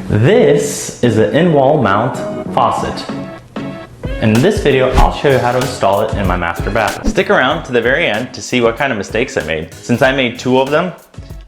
This is an in-wall mount faucet. In this video, I'll show you how to install it in my master bathroom. Stick around to the very end to see what kind of mistakes I made. Since I made 2 of them,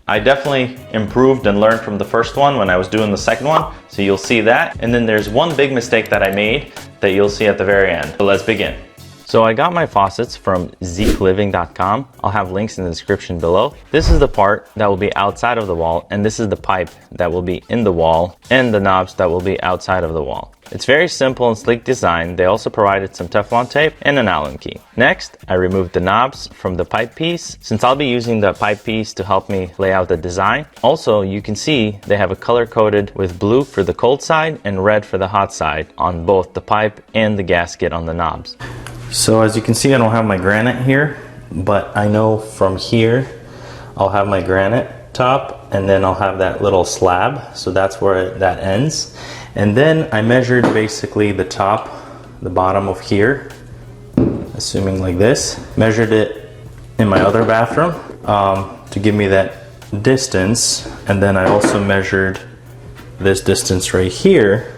I definitely improved and learned from the first one when I was doing the second one, so you'll see that. And then there's one big mistake that I made that you'll see at the very end. So let's begin. So I got my faucets from zekeliving.com. I'll have links in the description below. This is the part that will be outside of the wall, and this is the pipe that will be in the wall, and the knobs that will be outside of the wall. It's very simple and sleek design. They also provided some Teflon tape and an Allen key. Next, I removed the knobs from the pipe piece, since I'll be using the pipe piece to help me lay out the design. Also, you can see they have a color coded with blue for the cold side and red for the hot side on both the pipe and the gasket on the knobs. So as you can see, I don't have my granite here, but I know from here I'll have my granite top, and then I'll have that little slab, so that's where that ends. And then I measured basically the top, the bottom of here, assuming like this, measured it in my other bathroom to give me that distance, and then I also measured this distance right here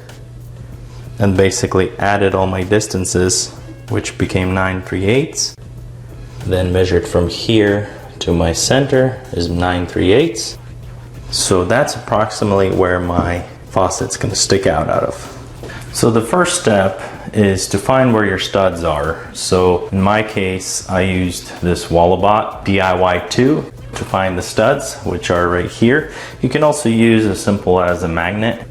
and basically added all my distances, which became 9/3/8. Then measured from here to my center is 9/3/8. So that's approximately where my faucet's gonna stick out of. So the first step is to find where your studs are. So in my case, I used this Wallabot DIY 2 to find the studs, which are right here. You can also use as simple as a magnet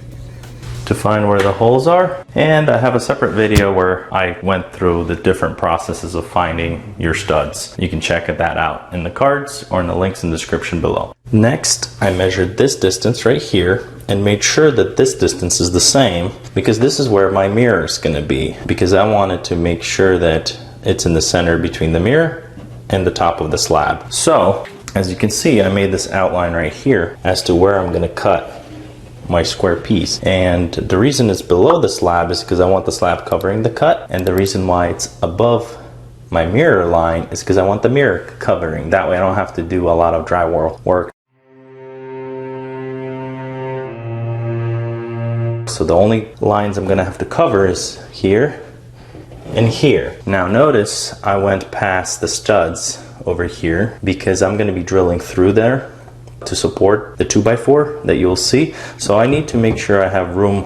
to find where the holes are. And I have a separate video where I went through the different processes of finding your studs. You can check that out in the cards or in the links in the description below. Next, I measured this distance right here and made sure that this distance is the same, because this is where my mirror is going to be, because I wanted to make sure that it's in the center between the mirror and the top of the slab. So as you can see, I made this outline right here as to where I'm going to cut my square piece, and the reason it's below the slab is because I want the slab covering the cut, and the reason why it's above my mirror line is because I want the mirror covering. That way I don't have to do a lot of drywall work. So the only lines I'm gonna have to cover is here and here. Now notice I went past the studs over here because I'm gonna be drilling through there to support the 2x4 that you'll see. So I need to make sure I have room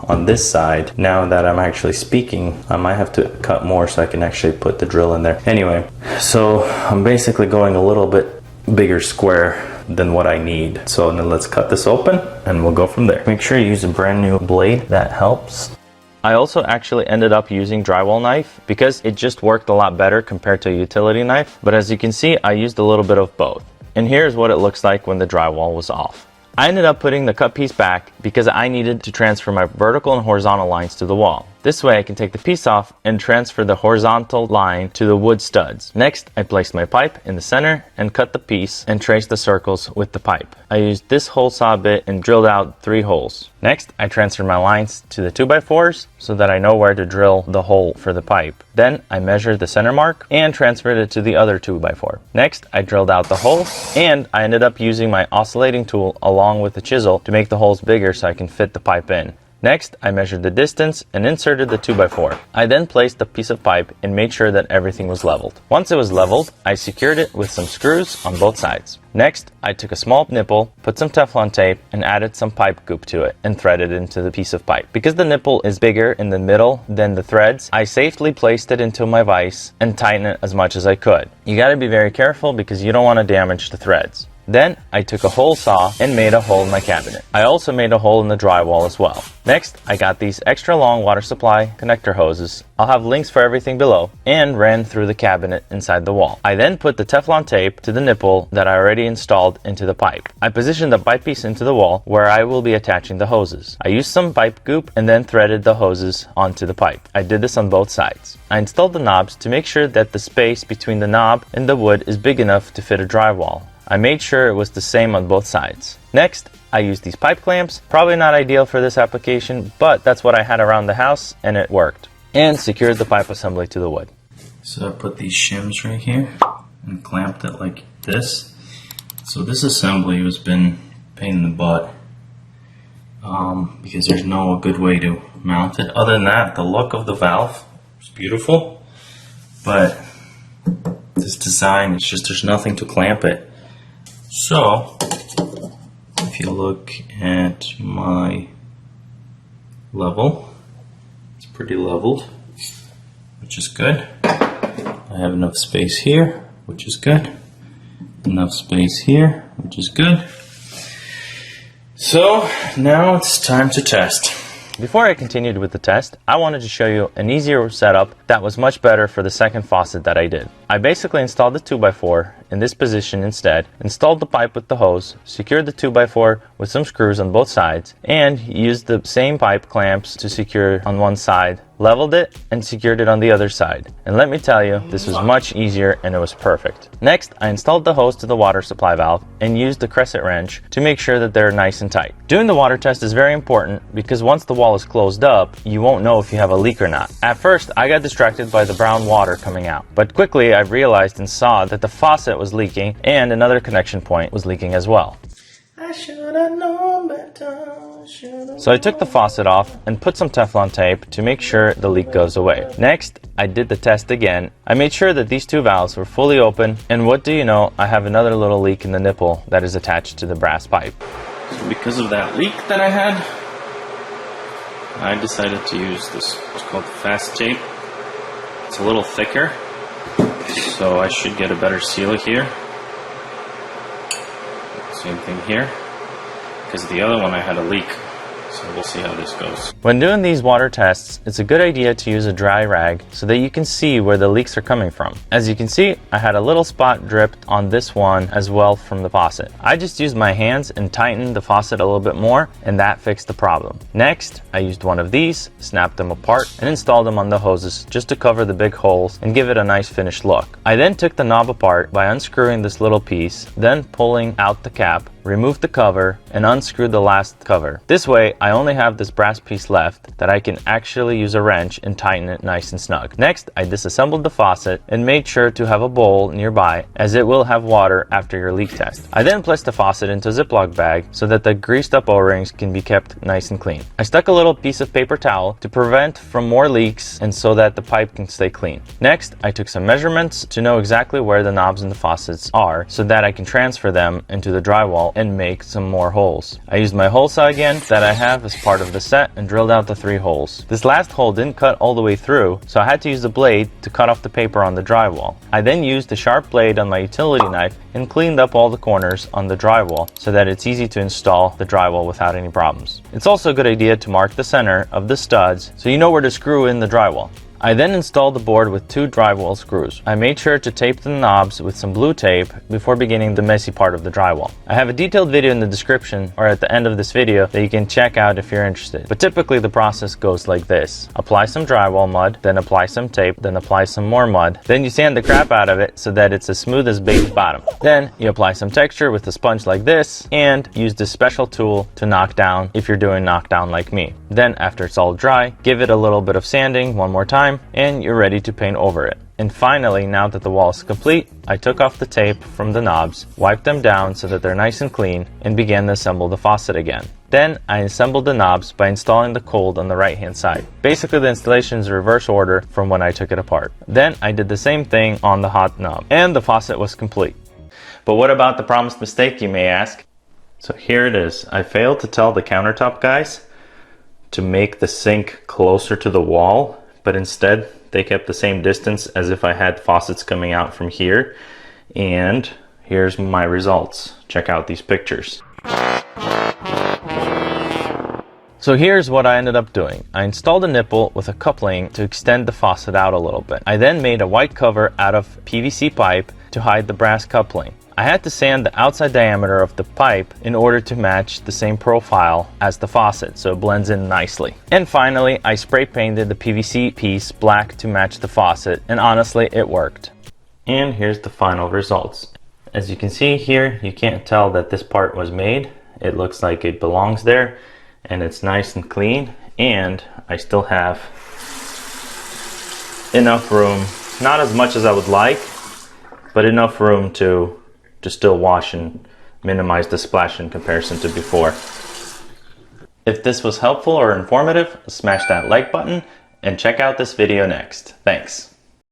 on this side. Now that I'm actually speaking, I might have to cut more so I can actually put the drill in there. Anyway, so I'm basically going a little bit bigger square than what I need. So then let's cut this open and we'll go from there. Make sure you use a brand new blade, that helps. I also actually ended up using drywall knife because it just worked a lot better compared to a utility knife. But as you can see, I used a little bit of both. And here's what it looks like when the drywall was off. I ended up putting the cut piece back because I needed to transfer my vertical and horizontal lines to the wall. This way I can take the piece off and transfer the horizontal line to the wood studs. Next, I placed my pipe in the center and cut the piece and traced the circles with the pipe. I used this hole saw bit and drilled out 3 holes. Next, I transferred my lines to the 2x4s so that I know where to drill the hole for the pipe. Then I measured the center mark and transferred it to the other 2x4. Next, I drilled out the hole, and I ended up using my oscillating tool along with the chisel to make the holes bigger so I can fit the pipe in. Next, I measured the distance and inserted the 2x4. I then placed the piece of pipe and made sure that everything was leveled. Once it was leveled, I secured it with some screws on both sides. Next, I took a small nipple, put some Teflon tape, and added some pipe goop to it and threaded it into the piece of pipe. Because the nipple is bigger in the middle than the threads, I safely placed it into my vise and tightened it as much as I could. You gotta be very careful because you don't want to damage the threads. Then I took a hole saw and made a hole in my cabinet. I also made a hole in the drywall as well. Next, I got these extra long water supply connector hoses. I'll have links for everything below, and ran through the cabinet inside the wall. I then put the Teflon tape to the nipple that I already installed into the pipe. I positioned the pipe piece into the wall where I will be attaching the hoses. I used some pipe goop and then threaded the hoses onto the pipe. I did this on both sides. I installed the knobs to make sure that the space between the knob and the wood is big enough to fit a drywall. I made sure it was the same on both sides. Next, I used these pipe clamps. Probably not ideal for this application, but that's what I had around the house and it worked. And secured the pipe assembly to the wood. So I put these shims right here and clamped it like this. So this assembly has been a pain in the butt. because there's no good way to mount it. Other than that, the look of the valve is beautiful, but this design, it's just there's nothing to clamp it. So if you look at my level, it's pretty leveled, which is good. I have enough space here, which is good. Enough space here, which is good. So now it's time to test. Before I continued with the test, I wanted to show you an easier setup that was much better for the second faucet that I did. I basically installed the 2x4 in this position instead, installed the pipe with the hose, secured the 2x4 with some screws on both sides, and used the same pipe clamps to secure on one side, leveled it, and secured it on the other side. And let me tell you, this was much easier and it was perfect. Next, I installed the hose to the water supply valve and used the crescent wrench to make sure that they're nice and tight. Doing the water test is very important because once the wall is closed up, you won't know if you have a leak or not. At first, I got distracted by the brown water coming out, but quickly I realized and saw that the faucet was leaking and another connection point was leaking as well. I should have known better. So I took the faucet off and put some Teflon tape to make sure the leak goes away. Next, I did the test again. I made sure that these two valves were fully open, and what do you know, I have another little leak in the nipple that is attached to the brass pipe. So because of that leak that I had, I decided to use this, it's called fast tape. It's a little thicker, so I should get a better seal here. Same thing here, because the other one I had a leak, so we'll see how this goes. When doing these water tests, it's a good idea to use a dry rag so that you can see where the leaks are coming from. As you can see, I had a little spot dripped on this one as well from the faucet. I just used my hands and tightened the faucet a little bit more, and that fixed the problem. Next, I used one of these, snapped them apart, and installed them on the hoses just to cover the big holes and give it a nice finished look. I then took the knob apart by unscrewing this little piece, then pulling out the cap, removed the cover, and unscrewed the last cover. This way, I only have this brass piece left that I can actually use a wrench and tighten it nice and snug. Next, I disassembled the faucet and made sure to have a bowl nearby, as it will have water after your leak test. I then placed the faucet into a Ziploc bag so that the greased up O-rings can be kept nice and clean. I stuck a little piece of paper towel to prevent from more leaks and so that the pipe can stay clean. Next, I took some measurements to know exactly where the knobs in the faucets are so that I can transfer them into the drywall and make some more holes. I used my hole saw again that I have as part of the set and drilled out the 3 holes. This last hole didn't cut all the way through, so I had to use the blade to cut off the paper on the drywall. I then used the sharp blade on my utility knife and cleaned up all the corners on the drywall so that it's easy to install the drywall without any problems. It's also a good idea to mark the center of the studs so you know where to screw in the drywall. I then installed the board with 2 drywall screws. I made sure to tape the knobs with some blue tape before beginning the messy part of the drywall. I have a detailed video in the description or at the end of this video that you can check out if you're interested. But typically the process goes like this. Apply some drywall mud, then apply some tape, then apply some more mud. Then you sand the crap out of it so that it's as smooth as baked bottom. Then you apply some texture with a sponge like this and use this special tool to knock down if you're doing knockdown like me. Then after it's all dry, give it a little bit of sanding one more time and you're ready to paint over it. And finally, now that the wall is complete, I took off the tape from the knobs, wiped them down so that they're nice and clean, and began to assemble the faucet again. Then I assembled the knobs by installing the cold on the right hand side. Basically the installation is reverse order from when I took it apart. Then I did the same thing on the hot knob, and the faucet was complete. But what about the promised mistake, you may ask? So here it is. I failed to tell the countertop guys to make the sink closer to the wall, but instead they kept the same distance as if I had faucets coming out from here. And here's my results. Check out these pictures. So here's what I ended up doing. I installed a nipple with a coupling to extend the faucet out a little bit. I then made a white cover out of PVC pipe to hide the brass coupling. I had to sand the outside diameter of the pipe in order to match the same profile as the faucet, so it blends in nicely. And finally, I spray painted the PVC piece black to match the faucet, and honestly, it worked. And here's the final results. As you can see here, you can't tell that this part was made. It looks like it belongs there, and it's nice and clean, and I still have enough room, not as much as I would like, but enough room to still wash and minimize the splash in comparison to before. If this was helpful or informative, smash that like button and check out this video next. Thanks.